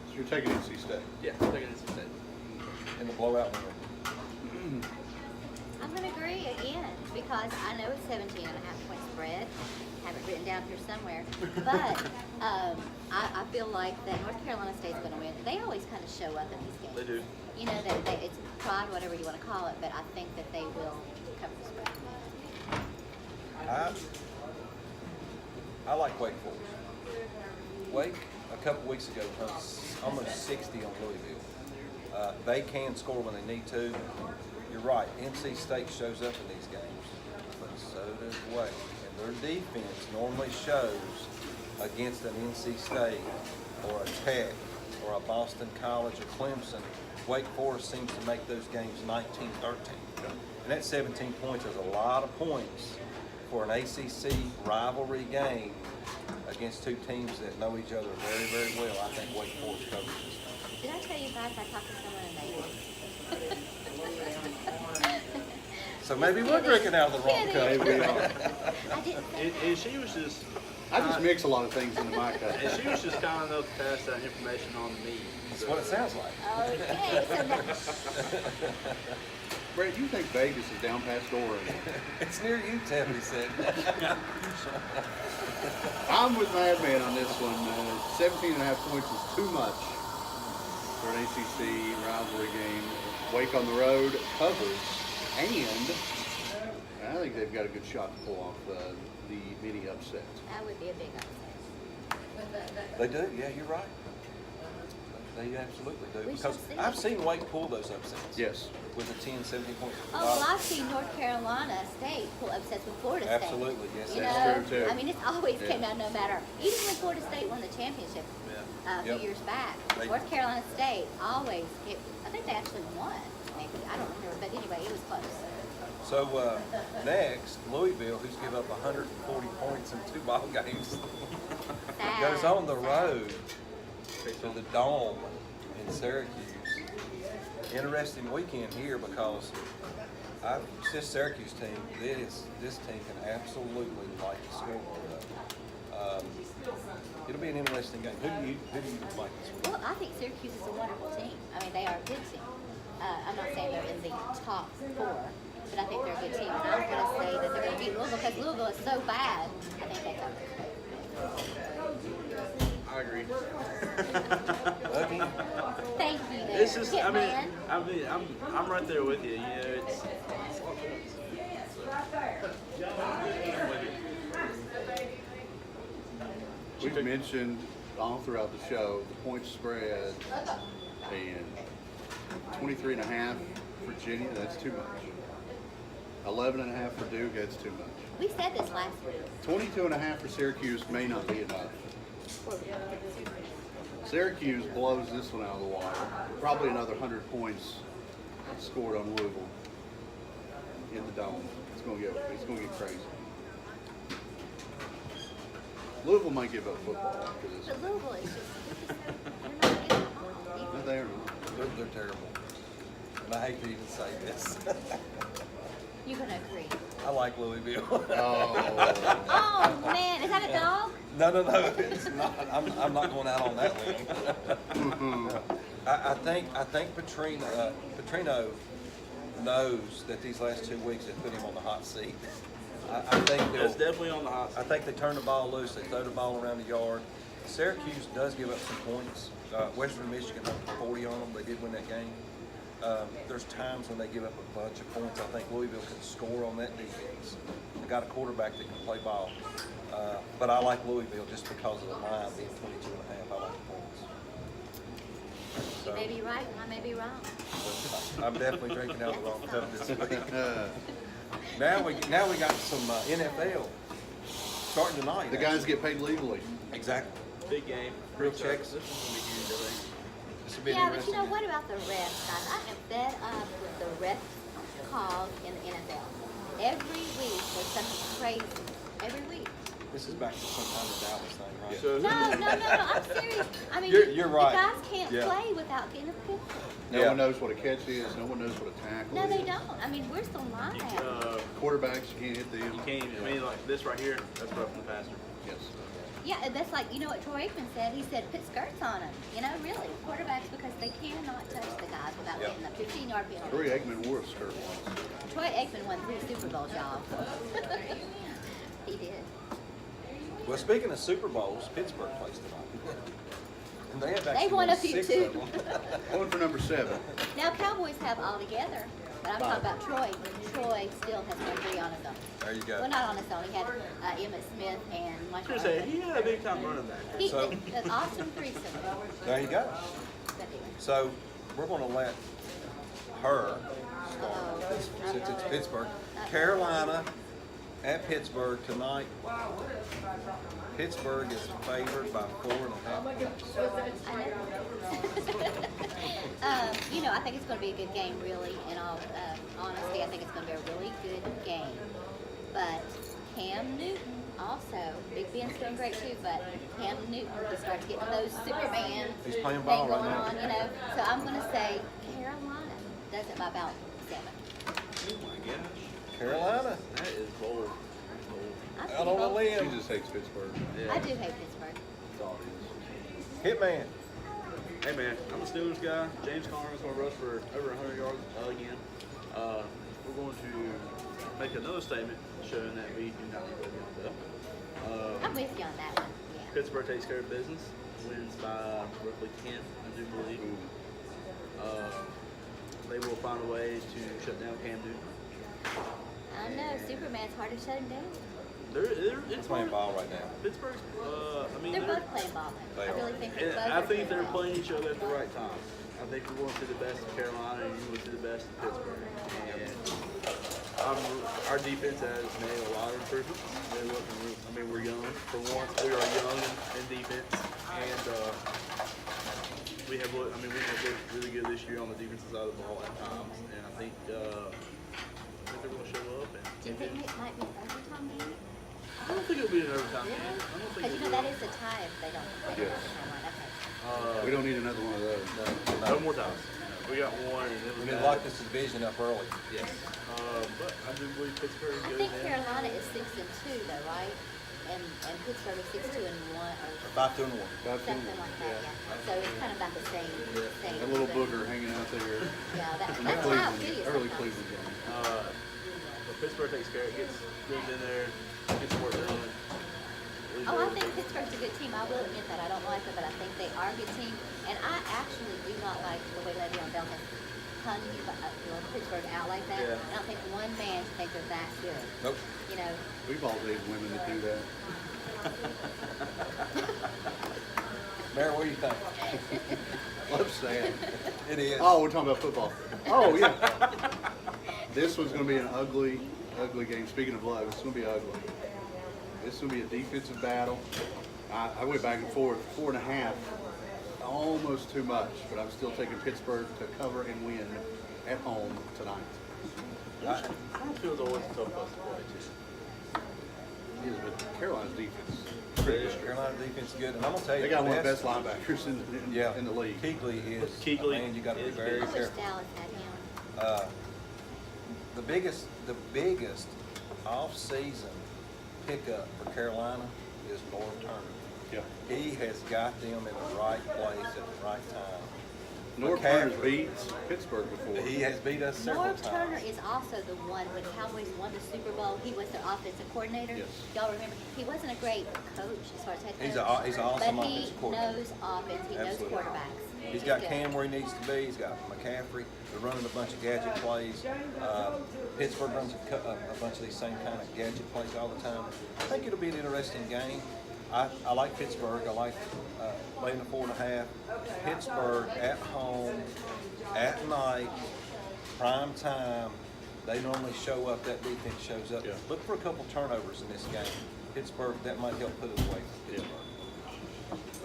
So you're taking NC State. yeah, I'm taking NC State. In the blowout win. I'm gonna agree again, because I know it's 17 and a half point spread. Have it written down here somewhere. But I feel like that North Carolina State's gonna win. They always kind of show up in these games. They do. You know, that it's pride, whatever you want to call it, but I think that they will cover the spread. I like Wake Forest. Wake, a couple weeks ago, hung almost 60 on Louisville. They can score when they need to. You're right, NC State shows up in these games, but so does Wake. And their defense normally shows against an NC State or a Tech or a Boston College or Clemson. Wake Forest seems to make those games 19-13. And that 17 points is a lot of points for an ACC rivalry game against two teams that know each other very, very well. I think Wake Forest covers this. Did I tell you guys I talked to someone in Vegas? So maybe we're drinking out of the wrong Kidding. cup. Maybe we are. I didn't say And she was just. I just mix a lot of things into my cup. And she was just kind enough to pass that information on to me. That's what it sounds like. Okay, so now, Brett, you think Vegas is down past Oregon? It's near you, Tiffany said. I'm with Madman on this one. 17 and a half points is too much for an ACC rivalry game. Wake on the road covers, and I think they've got a good shot to pull off the mini upset. that would be a big upset. They do, yeah, you're right. They absolutely do. We Because shall see. I've seen Wake pull those upsets. Yes. With a 10, 17 point. Oh, well, I've seen North Carolina State pull upsets with Florida State. Absolutely, yes, You that's know, true, too. I mean, it's always Yeah. came out no matter. Even when Florida State won the championship a few Yep. years back, They- North Carolina State always, I think they actually won. Maybe, I don't remember, but anyway, it was close. So next, Louisville, who's given up 140 points in 2 ball games, Sad, goes on the sad. road to the Dome in Syracuse. Interesting weekend here because this Syracuse team, this team can absolutely light the scoreboard up. It'll be an interesting game. Who do you like this week? Well, I think Syracuse is a wonderful team. I mean, they are a good team. I'm not saying they're in the top 4, but I think they're a good team. And I'm going to say that they're going to beat Louisville because Louisville is so bad. I think they cover. I agree. Okay. Thank you, there. It's just, Hitman. I'm right there with you. You know, it's We've mentioned all throughout the show the point spread and 23.5 for Virginia, that's too much. 11.5 for Duke, that's too much. We said this last week. 22.5 for Syracuse may not be enough. Syracuse blows this one out of the water. Probably another 100 points scored on Louisville in the dome. It's going to get crazy. Louisville might give up football after this. But Louisville is just, they're not getting off. No, they are not. They're terrible. And I hate to even say this. You're going to agree. I like Louisville. Oh. Oh, man. Is that a dog? No, it's not. I'm not going out on that one. I think Petrino knows that these last 2 weeks have put him on the hot seat. I think it's definitely on the hot I seat. think they turn the ball loose. They throw the ball around the yard. Syracuse does give up some points. Western Michigan had 40 on them. They did win that game. There's times when they give up a bunch of points. I think Louisville can score on that defense. They got a quarterback that can play ball. But I like Louisville just because of the line being 22.5. I like the points. You may be right, and I may be wrong. I'm definitely drinking out of the wrong cup this week. Now we got some NFL starting tonight. The guys get paid legally. Exactly. Big game. Real checks. This is going to be huge, I think. This will be an Yeah, but you interesting know, game. what about the refs, guys? I am fed up with the ref calls in the NFL. Every week there's something crazy. Every week. This is back to some kind of Dallas thing, right? So, No, I'm serious. I mean, You're right. You guys can't Yeah. play without getting a picture. No Yeah. one knows what a catch is. No one knows what a tackle No, is. they don't. I mean, where's the line at? Quarterbacks, you can't hit them. you can't, I mean, like this right here, that's roughing the passer. Yes. Yeah, and that's like, you know what Troy Aikman said? He said, put skirts on them. You know, really. Quarterbacks, because they cannot touch the guys without Yeah. getting a 15-yard penalty. Troy Aikman wore a skirt once. Troy Aikman won 3 Super Bowl jobs. He did. Well, speaking of Super Bowls, Pittsburgh plays tonight. And they have actually They won a few 6 too. of them. Going for number 7. Now, Cowboys have all together, but I'm talking about Troy. Troy still has won 3 on his own. There you go. Well, not on his own. He had Emmitt Smith and I was Michael going to say, Irvin. he had a big time running back. He, So- an awesome threesome. There you go. But anyway. So we're going to let her start since it's Pittsburgh. Carolina at Pittsburgh tonight. Pittsburgh is favored by 4.5 points. You know, I think it's going to be a good game, really. In all honesty, I think it's going to be a really good game. But Cam Newton also, Big Ben's doing great too, but Cam Newton just starts getting those Superman He's playing thing ball going right now. on, you know. So I'm going to say Carolina does it by about 7. Oh my gosh. Carolina. That is bold. I'm Out on a pretty She limb. just hates Pittsburgh. Yeah. I do hate Pittsburgh. That's all it Hitman. Hey man, I'm a Steelers guy. James Conner is going to rush for over 100 yards again. We're going to make another statement showing that we do not need to go I'm with you on that one. Yeah. Pittsburgh takes care of business, wins by roughly 10, I do believe. They will find a way to shut down Cam Newton. I know, Superman's hard to shut him down. They're It's playing hard. ball right now. Pittsburgh's, I mean, They're both playing ball now. They I really are. think they and both I are think they're ball. playing each other at the right time. I think we're going to the best of Carolina, and you will see the best of Pittsburgh. And our defense has made a lot of improvements. We're young for once. We are young in defense, and we have looked really good this year on the defensive side of the ball at times. And I think they're going to show up. Do you think it might be an overtime game? I don't think it'll be an overtime game. I don't think Because you it'll know be. that is a tie if they don't. Yes. Okay. We don't need another one of those. No more times. We got one, and it We was need to bad. lock this division up early. Yes. But I do believe Pittsburgh is I good think now. Carolina is 6-2 though, right? And Pittsburgh is 6-2-1 or 5-2-1. something like that. Yeah. So it's kind of about the same. Same That little thing. booger hanging out there. Yeah, From the that's how it Cleveland, is early sometimes. Cleveland game. But Pittsburgh takes care of it, gets in there, gets work done. Oh, I think Pittsburgh's a good team. I will admit that. I don't like them, but I think they are a good team. And I actually do not like the way Le'Veon Bell has hung Pittsburgh out like that. Yeah. I don't think one man thinks they're that good. Nope. You know, We've all dated women that do that. Mayor, what do you think? That's sad. It is. Oh, we're talking about football. Oh, yeah. This one's going to be an ugly, ugly game. Speaking of love, it's going to be ugly. This is going to be a defensive battle. I went back and forth, 4.5. Almost too much, but I'm still taking Pittsburgh to cover and win at home tonight. Field's always a tough place to play, too. It is, but Carolina's defense. Pretty good. Carolina defense is good, and I'm gonna tell you, They got one of the best linebackers Yeah, in the league. Kuechly is. Kuechly Man, you got to be is very I wish careful. Dallas had him. The biggest off-season pickup for Carolina is Norv Turner. Yeah. He has got them in the right place at the right time. North Turner's beat Pittsburgh before. He has beat us several Norv Turner times. is also the one when Cowboys won the Super Bowl. He was their offensive coordinator. Yes. Y'all remember? He wasn't a great coach as far as head coach. He's an awesome but he offensive coordinator. knows offense. He knows Absolutely. quarterbacks. He's got Cam where he needs to be. He's got McCaffrey. They're running a bunch of gadget plays. Pittsburgh runs a bunch of these same kind of gadget plays all the time. I think it'll be an interesting game. I like Pittsburgh. I like laying the 4.5. Pittsburgh at home, at night, prime time. They normally show up. That defense shows up. Yeah. Look for a couple turnovers in this game. Pittsburgh, that might help put it away from Pittsburgh.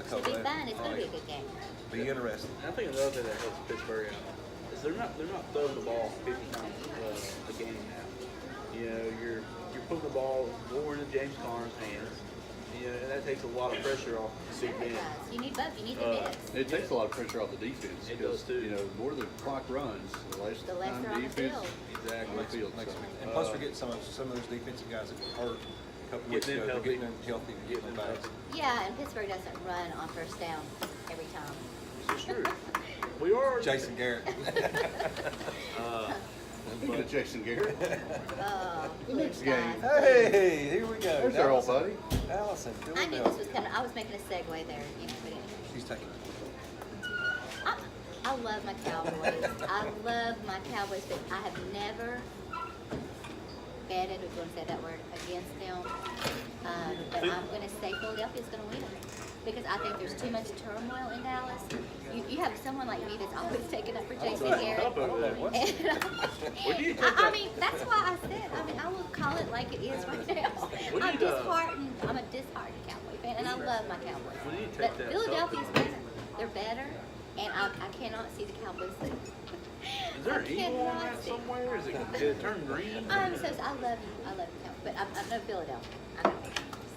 It'll be fun. It's going to be a good game. Be interesting. I think another thing that helps Pittsburgh out is they're not throwing the ball 50 times a game now. You know, you're putting the ball more into James Conner's hands. You know, and that takes a lot of pressure off the Sure big it end. does. You need both. You need the mix. It takes a lot of pressure off the defense. It because, does, too. You know, the more the clock runs, the less The less time they're on the defense. field. Exactly. On the field. Makes So, me- And plus, we're getting some of those defensive guys that were hurt a couple weeks Getting ago. them They're getting them healthy and getting them back. Yeah, and Pittsburgh doesn't run on first down every time. It's true. We are. Jason Garrett. Speaking of Jason Garrett, Next game. Hey, here we go. there's our old buddy. Allison, I knew this was coming. I was making a segue there, you know, but anyway. She's taking it. I love my Cowboys. I love my Cowboys, but I have never betted, or going to say that word, against them. But I'm going to say Philadelphia's going to win it. Because I think there's too much turmoil in Dallas. You have someone like me that's always taking up for Jason Garrett. Up over there. What's And Where do you take I that? mean, that's why I said, I will call it like it is right now. What do I'm you, disheartened. I'm a disheartened Cowboy fan, and I love my Cowboys. What do you take But that Philadelphia's up? better. They're better, and I cannot see the Cowboys lose. Is there I an eagle on cannot that see. somewhere? Did it turn green? I'm so I love you. I love you, Cowboys. But I know Philadelphia. I know.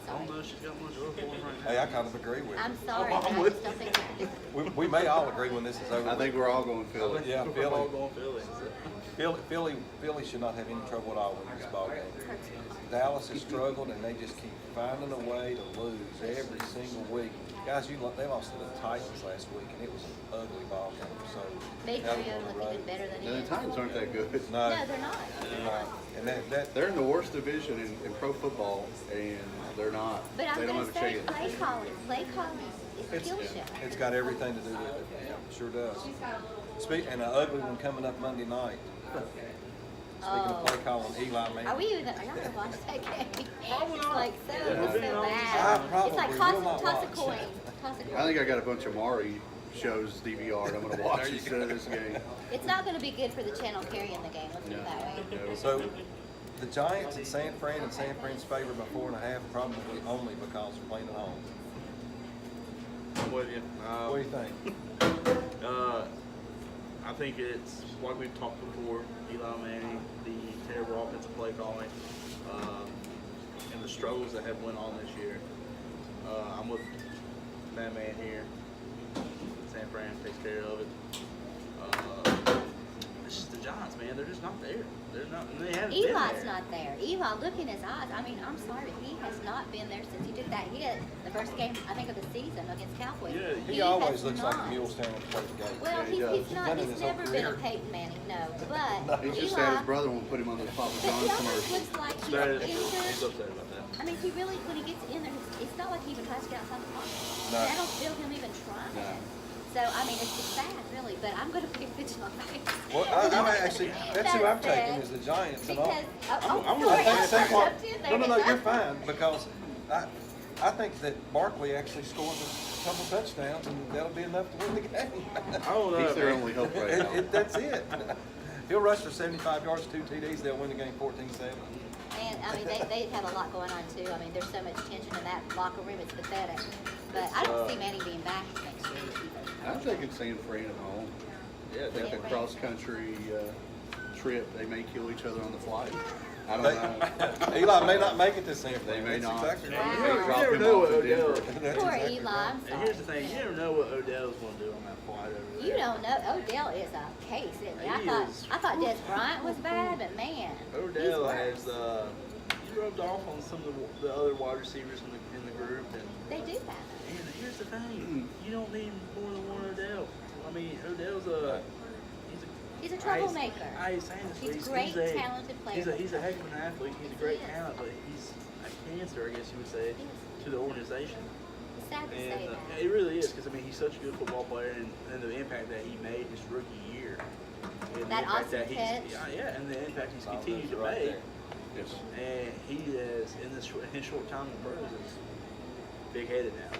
I don't Sorry. know. She's got much love for him right now. Hey, I kind of agree with I'm you. sorry, I'm but I with just don't think they can do it. We may all agree when this is over. I think we're all going Philly. Yeah, We're Philly. all going Philly. Philly should not have any trouble at all with this ball game. Dallas has struggled, and they just keep finding a way to lose every single week. Guys, they lost to the Titans last week, and it was an ugly ball game. So Mayfield look even better than he And the is. Titans aren't that good. No, No, they're not. they're not. And that They're in the worst division in pro football, and they're not. But I'm They don't going have to a say chance. play calling is kill shit. it's got everything to do with it. Yeah, it sure does. And an ugly one coming up Monday night. Speaking of play calling, Eli Manning. Are we even? Are y'all gonna watch that game? Probably It's not. like so, it's so I bad. probably It's like will toss not a watch. coin. Toss a coin. I think I got a bunch of Maury shows DVR'd. I'm going to watch instead of this game. It's not going to be good for the channel carrying the game. Let's put it that way. So the Giants in San Fran and San Fran's favored by 4.5, probably only because they're playing at home. I'm with you. What do you think? I think it's like we've talked before. Eli Manning, the terrible offensive play calling, and the struggles that have went on this year. I'm with Madman here. San Fran takes care of it. It's just the Giants, man. They're just not there. They're not. And they haven't been Eli's there. not there. Eli, look in his eyes. I mean, I'm sorry, he has not been there since he took that hit the first game, I think, of the season against Cowboys. Yeah, He always has looks like a not. mule staring at the plate gate. Well, Yeah, he does. he's not. Done it He's his whole never been a career. Peyton Manning, no. But No, He just Eli, had his brother won't put him on the Papa but John's he almost commercial. looks like he's He's injured. upset about that. I mean, he really, when he gets in there, it's not like he even tries to get outside the pocket. No. And I don't feel him even trying. No. So, I mean, it's sad, really, but I'm going to pick the Giants. Well, I'm actually, that's who I'm taking sad is the Giants and all. Because, I'm sorry, I think I Saquon, jumped in there, no, didn't I? you're fine, because I think that Barkley actually scores a couple touchdowns, and that'll be enough to win the game. I don't know. He's their man. only hope right now. That's it. He'll rush for 75 yards, 2 TDs, they'll win the game 14-7. And I mean, they have a lot going on too. I mean, there's so much tension in that locker room; it's pathetic. But I don't see Manny being back next year either. I'm thinking San Fran at home. Yeah, At the definitely. cross country trip, they may kill each other on the flight. I don't know. Eli may not make it to San They Fran. may That's not. exactly Wow. right. They You drop never him know off what in Denver. Odell. That's Poor exactly Eli, right. I'm And sorry. here's the thing, you never know what Odell's going to do on that flight over there. You don't know. Odell is a case, isn't he? He is. I thought Des Bryant was bad, but man, Odell he's has worse. he rubbed off on some of the other wide receivers in the group, and They do that. here's the thing, you don't need more than one Odell. I mean, Odell's a He's a troublemaker. I ain't saying this, but He's a great, talented player. He's a heck of an athlete. He's a Yes, great he is. talent, but he's a cancer, I guess you would say, to the organization. It's sad to say And that. it really is, because I mean, he's such a good football player, and the impact that he made his rookie year. And the That impact awesome he's, catch. yeah, and the impact he's All continued to those right make. there. Yes. And he is, in his short time in the pros, is big-headed now.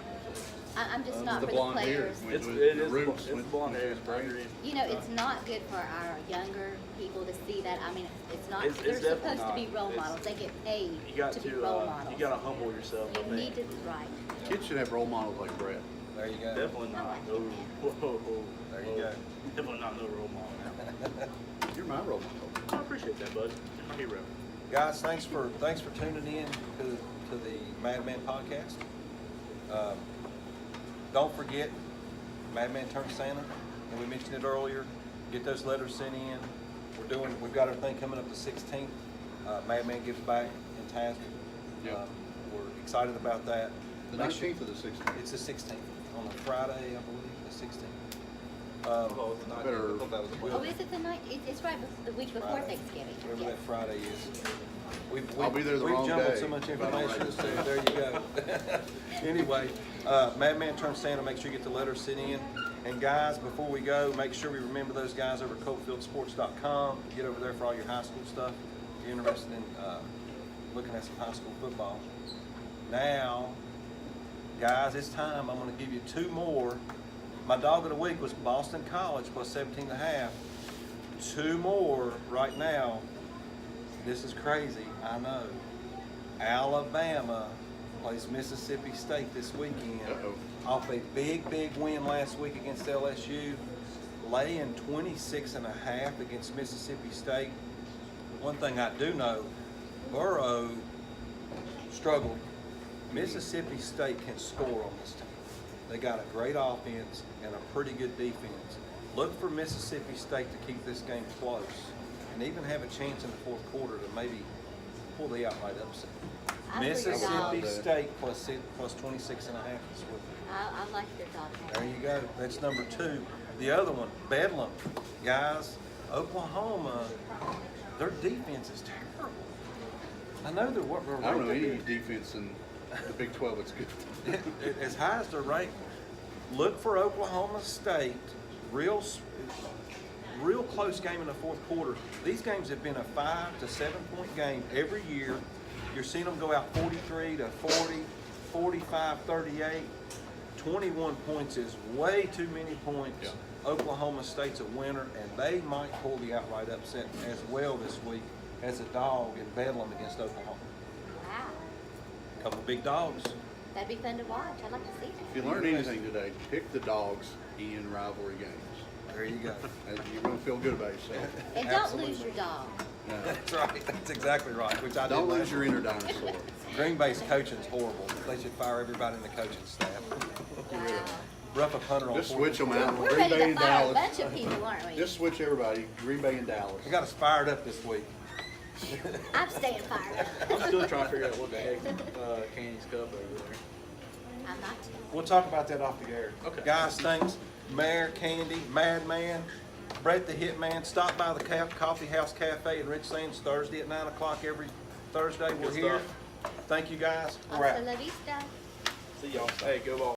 I'm just The not for the blonde hair. players. Went It's with it the is roots, it's went- blonde went hair. to his brain. You know, it's not good for our younger people to see that. I mean, it's not. It's They're definitely supposed to be not. role It's- models. They get paid You got to to be role models. you got to humble yourself. I You think. need to, right. Kids should have role models like Brett. There you go. Definitely not. like No, him. whoa. There you go. Definitely not no role model. You're my role model. I appreciate that, bud. You're my hero. Guys, thanks for tuning in to the Madman Podcast. Don't forget, Madman Turned Santa, and we mentioned it earlier. Get those letters sent in. We've got our thing coming up the 16th. Madman Gives Back in Tasman. Yep. We're excited about that. The Make sure- 19th or the 16th? It's the 16th on a Friday, I believe, the 16th. Oh, it's not. Better- I thought that was a Oh, Wednesday. is it the night? It's right the week before Friday. Thanksgiving. Whatever Yes. that Friday is. I'll be there the we've wrong jumbled day, so much if I don't information, write so it there you go. Anyway, Madman Turned Santa, make sure you get the letters sent in. And guys, before we go, make sure we remember those guys over at ColdfieldSports.com. Get over there for all your high school stuff. If you're interested in looking at some high school football. Now, guys, it's time. I'm going to give you two more. My dog of the week was Boston College plus 17.5. Two more right now. This is crazy, I know. Alabama plays Mississippi State this weekend. Uh-oh. Off a big win last week against LSU. Laying 26.5 against Mississippi State. One thing I do know, Burrow struggled. Mississippi State can score on this team. They got a great offense and a pretty good defense. Look for Mississippi State to keep this game close and even have a chance in the fourth quarter to maybe pull the outright upset. I'm for your Mississippi dog. State plus 26.5 this week. I like your dog. There you go. That's number two. The other one, Bedlam. Guys, Oklahoma, their defense is terrible. I know they're what we're I don't know any ranked defense in the Big 12 that's good. as high as they're ranked. Look for Oklahoma State. Real close game in the fourth quarter. These games have been a 5 to 7 point game every year. You're seeing them go out 43 to 40, 45, 38. 21 points is way too many points. Yeah. Oklahoma State's a winner, and they might pull the outright upset as well this week as a dog in Bedlam against Oklahoma. Wow. Couple big dogs. That'd be fun to watch. I'd like to see If that. you learn anything today, pick the dogs in rivalry games. There you go. You're going to feel good about yourself. And don't Absolutely. lose your dog. No. That's right. That's exactly right. Which I Don't did lose last your week. inner dinosaur. Green Bay's coaching's horrible. They should fire everybody in the coaching staff. Wow. rough up Hunter on Just 4th. switch them out. We're Green ready Bay to and fire a Dallas. bunch of people, aren't we? Just switch everybody. Green Bay and Dallas. I got us fired up this week. I'm staying fired I'm up. still trying to figure out what the heck Candy's Cup over there. I'm not. We'll talk about that off the air. Okay. Guys, thanks. Mayor, Candy, Madman, Brett the Hitman. Stop by the Coffee House Cafe in Rich Sands Thursday at 9 o'clock every Thursday. We're Good here. stuff. Thank you guys. We're Hasta out. la vista. See y'all. Hey, go Ball.